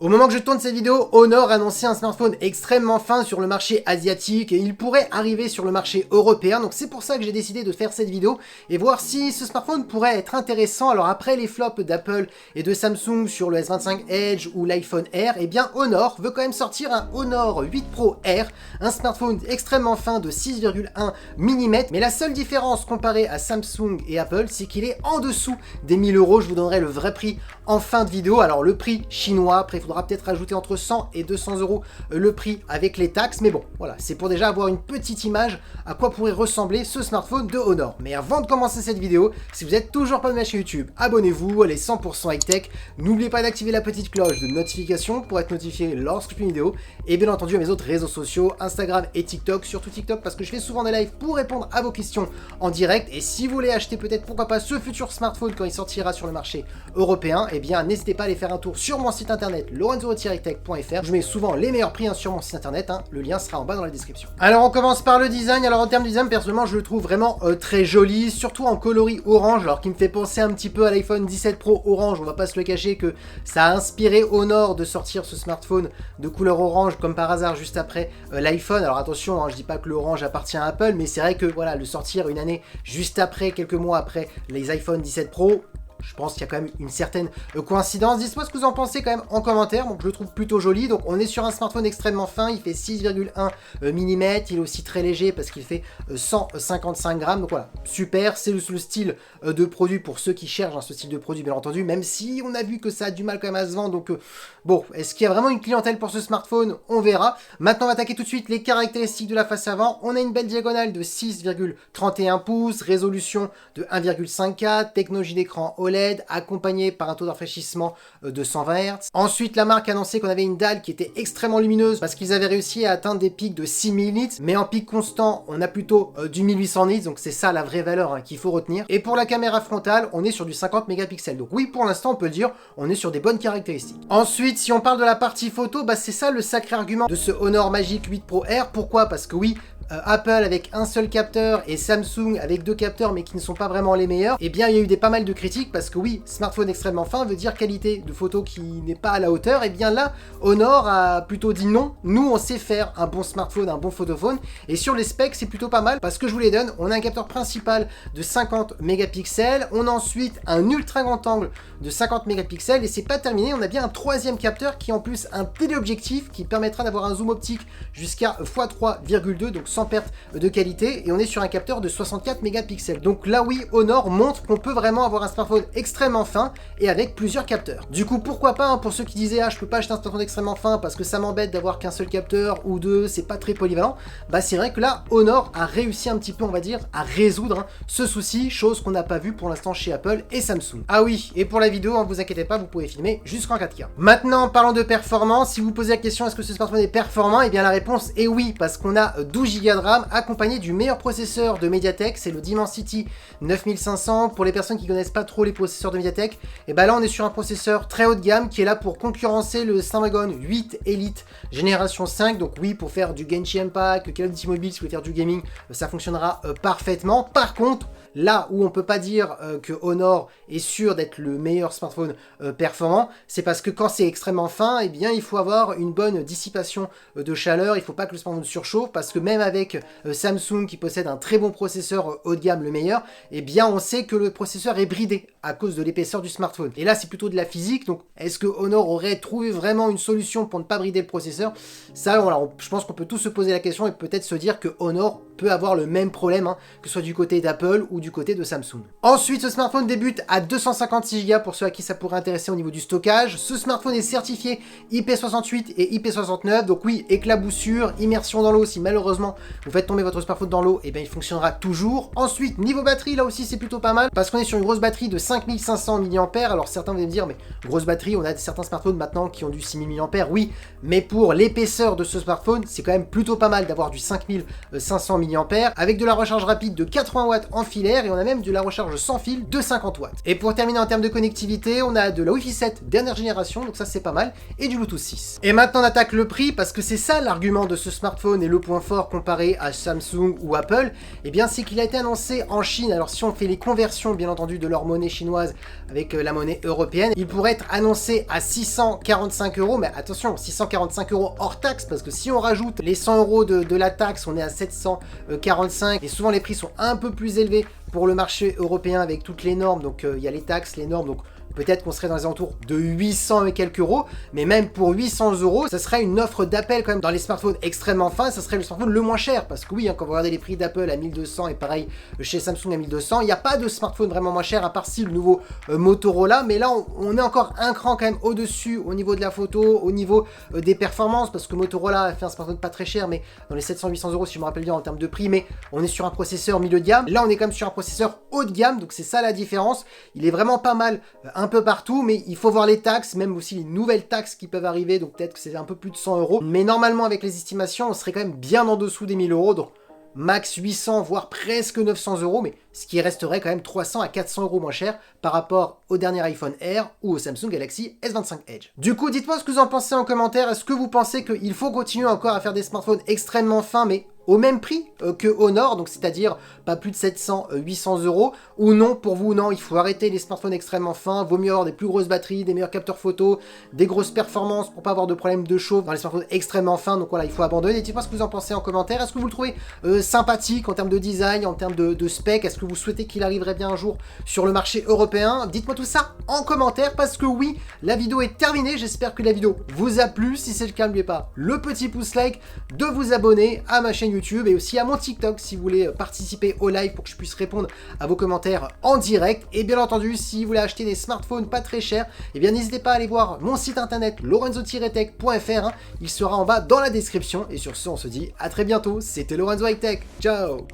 Au moment que je tourne cette vidéo, Honor annonçait un smartphone extrêmement fin sur le marché asiatique et il pourrait arriver sur le marché européen. Donc c'est pour ça que j'ai décidé de faire cette vidéo et voir si ce smartphone pourrait être intéressant. Alors après les flops d'Apple et de Samsung sur le S25 Edge ou l'iPhone Air, eh bien Honor veut quand même sortir un Honor 8 Pro Air, un smartphone extrêmement fin de 6,1 mm. Mais la seule différence comparée à Samsung et Apple, c'est qu'il est en dessous des 1000 €. Je vous donnerai le vrai prix en fin de vidéo. Alors le prix chinois, après il faudra peut-être rajouter entre 100 et 200 € le prix avec les taxes, mais bon, voilà, c'est pour déjà avoir une petite image à quoi pourrait ressembler ce smartphone de Honor. Mais avant de commencer cette vidéo, si vous n'êtes toujours pas de ma chaîne YouTube, abonnez-vous, elle est 100% high-tech. N'oubliez pas d'activer la petite cloche de notification pour être notifié lorsque je fais une vidéo, et bien entendu à mes autres réseaux sociaux, Instagram et TikTok, surtout TikTok parce que je fais souvent des lives pour répondre à vos questions en direct. Et si vous voulez acheter peut-être pourquoi pas ce futur smartphone quand il sortira sur le marché européen, et bien n'hésitez pas à aller faire un tour sur mon site internet lorenzo-tech.fr. Je mets souvent les meilleurs prix sur mon site internet, le lien sera en bas dans la description. Alors on commence par le design. Alors en termes de design, personnellement je le trouve vraiment très joli, surtout en coloris orange, alors qui me fait penser un petit peu à l'iPhone 17 Pro orange. On va pas se le cacher que ça a inspiré Honor de sortir ce smartphone de couleur orange comme par hasard juste après l'iPhone. Alors attention, je dis pas que l'orange appartient à Apple, mais c'est vrai que voilà, le sortir une année juste après, quelques mois après les iPhone 17 Pro, je pense qu'il y a quand même une certaine coïncidence. Dites-moi ce que vous en pensez quand même en commentaire. Donc je le trouve plutôt joli. Donc on est sur un smartphone extrêmement fin. Il fait 6,1 mm. Il est aussi très léger parce qu'il fait 155 grammes. Donc voilà, super. C'est le style de produit pour ceux qui cherchent ce style de produit, bien entendu. Même si on a vu que ça a du mal quand même à se vendre. Donc bon, est-ce qu'il y a vraiment une clientèle pour ce smartphone? On verra. Maintenant on va attaquer tout de suite les caractéristiques de la face avant. On a une belle diagonale de 6,31 pouces. Résolution de 1,5K. Technologie d'écran OLED, accompagné par un taux de rafraîchissement de 120 Hz. Ensuite, la marque a annoncé qu'on avait une dalle qui était extrêmement lumineuse parce qu'ils avaient réussi à atteindre des pics de 6000 nits, mais en pic constant, on a plutôt du 1800 nits, donc c'est ça la vraie valeur qu'il faut retenir. Et pour la caméra frontale, on est sur du 50 mégapixels. Donc oui, pour l'instant, on peut le dire, on est sur des bonnes caractéristiques. Ensuite, si on parle de la partie photo, c'est ça le sacré argument de ce Honor Magic 8 Pro Air. Pourquoi? Parce que oui, Apple avec un seul capteur et Samsung avec deux capteurs mais qui ne sont pas vraiment les meilleurs, eh bien il y a eu pas mal de critiques parce que oui, smartphone extrêmement fin veut dire qualité de photo qui n'est pas à la hauteur. Et bien là, Honor a plutôt dit non, nous on sait faire un bon smartphone, un bon photophone, et sur les specs c'est plutôt pas mal parce que je vous les donne. On a un capteur principal de 50 mégapixels, on a ensuite un ultra grand angle de 50 mégapixels et c'est pas terminé, on a bien un troisième capteur qui est en plus un téléobjectif qui permettra d'avoir un zoom optique jusqu'à x3,2, donc sans perte de qualité, et on est sur un capteur de 64 mégapixels. Donc là oui, Honor montre qu'on peut vraiment avoir un smartphone extrêmement fin et avec plusieurs capteurs. Du coup pourquoi pas, pour ceux qui disaient je peux pas acheter un smartphone extrêmement fin parce que ça m'embête d'avoir qu'un seul capteur ou deux, c'est pas très polyvalent, c'est vrai que là Honor a réussi un petit peu, on va dire, à résoudre ce souci, chose qu'on n'a pas vu pour l'instant chez Apple et Samsung. Ah oui, et pour la vidéo, vous inquiétez pas, vous pouvez filmer jusqu'en 4K. Maintenant, parlons de performance. Si vous posez la question est-ce que ce smartphone est performant, et bien la réponse est oui, parce qu'on a 12 Go de RAM accompagné du meilleur processeur de MediaTek, c'est le Dimensity 9500. Pour les personnes qui connaissent pas trop les processeurs de MediaTek, et là on est sur un processeur très haut de gamme qui est là pour concurrencer le Snapdragon 8 Elite génération 5. Donc oui, pour faire du Genshin Impact, Call of Duty Mobile, si vous voulez faire du gaming, ça fonctionnera parfaitement. Par contre, là où on peut pas dire que Honor est sûr d'être le meilleur smartphone performant, c'est parce que quand c'est extrêmement fin, et bien il faut avoir une bonne dissipation de chaleur, il faut pas que le smartphone surchauffe, parce que même avec Samsung qui possède un très bon processeur haut de gamme, le meilleur, et bien on sait que le processeur est bridé à cause de l'épaisseur du smartphone. Et là c'est plutôt de la physique, donc est-ce que Honor aurait trouvé vraiment une solution pour ne pas brider le processeur? Ça, voilà, je pense qu'on peut tous se poser la question et peut-être se dire que Honor peut avoir le même problème, que ce soit du côté d'Apple ou du côté de Samsung. Ensuite, ce smartphone débute à 256 Go pour ceux à qui ça pourrait intéresser au niveau du stockage. Ce smartphone est certifié IP68 et IP69, donc oui, éclaboussure, immersion dans l'eau. Si malheureusement vous faites tomber votre smartphone dans l'eau, et bien il fonctionnera toujours. Ensuite, niveau batterie, là aussi c'est plutôt pas mal parce qu'on est sur une grosse batterie de 5500 mAh. Alors certains vont me dire, mais grosse batterie, on a certains smartphones maintenant qui ont du 6000 mAh, oui, mais pour l'épaisseur de ce smartphone, c'est quand même plutôt pas mal d'avoir du 5500 mAh. mAh, avec de la recharge rapide de 80 watts en filaire, et on a même de la recharge sans fil de 50 watts. Et pour terminer en termes de connectivité, on a de la Wi-Fi 7 dernière génération, donc ça c'est pas mal, et du Bluetooth 6. Et maintenant on attaque le prix, parce que c'est ça l'argument de ce smartphone et le point fort comparé à Samsung ou Apple, et bien c'est qu'il a été annoncé en Chine. Alors si on fait les conversions bien entendu de leur monnaie chinoise avec la monnaie européenne, il pourrait être annoncé à 645 €, mais attention, 645 € hors taxe, parce que si on rajoute les 100 € de la taxe, on est à 745, et souvent les prix sont un peu plus élevés pour le marché européen avec toutes les normes, donc il y a les taxes, les normes, donc peut-être qu'on serait dans les alentours de 800 et quelques euros, mais même pour 800 €, ça serait une offre d'appel quand même dans les smartphones extrêmement fins, ça serait le smartphone le moins cher, parce que oui, hein, quand vous regardez les prix d'Apple à 1200 et pareil chez Samsung à 1200, il n'y a pas de smartphone vraiment moins cher, à part si le nouveau Motorola, mais là on est encore un cran quand même au-dessus au niveau de la photo, au niveau des performances, parce que Motorola a fait un smartphone pas très cher, mais dans les 700-800 € si je me rappelle bien en termes de prix, mais on est sur un processeur milieu de gamme, là on est quand même sur un processeur haut de gamme, donc c'est ça la différence. Il est vraiment pas mal un peu partout, mais il faut voir les taxes, même aussi les nouvelles taxes qui peuvent arriver, donc peut-être que c'est un peu plus de 100 €, mais normalement avec les estimations on serait quand même bien en dessous des 1000 €, donc max 800 voire presque 900 €, mais ce qui resterait quand même 300 à 400 € moins cher par rapport au dernier iPhone Air ou au Samsung Galaxy S25 Edge. Du coup, dites-moi ce que vous en pensez en commentaire. Est-ce que vous pensez qu'il faut continuer encore à faire des smartphones extrêmement fins, mais au même prix que Honor, donc c'est-à-dire pas plus de 700-800 €, ou non, pour vous, non, il faut arrêter les smartphones extrêmement fins, vaut mieux avoir des plus grosses batteries, des meilleurs capteurs photo, des grosses performances pour pas avoir de problème de chauffe dans les smartphones extrêmement fins, donc voilà, il faut abandonner. Dites-moi ce que vous en pensez en commentaire. Est-ce que vous le trouvez sympathique en termes de design, en termes de spec? Est-ce que vous souhaitez qu'il arriverait bien un jour sur le marché européen? Dites-moi tout ça en commentaire, parce que oui, la vidéo est terminée. J'espère que la vidéo vous a plu. Si c'est le cas, n'oubliez pas le petit pouce like, de vous abonner à ma chaîne YouTube et aussi à mon TikTok si vous voulez participer au live pour que je puisse répondre à vos commentaires en direct. Et bien entendu, si vous voulez acheter des smartphones pas très chers, et bien n'hésitez pas à aller voir mon site internet lorenzo-tech.fr, hein. Il sera en bas dans la description. Et sur ce, on se dit à très bientôt. C'était Lorenzo High Tech. Ciao.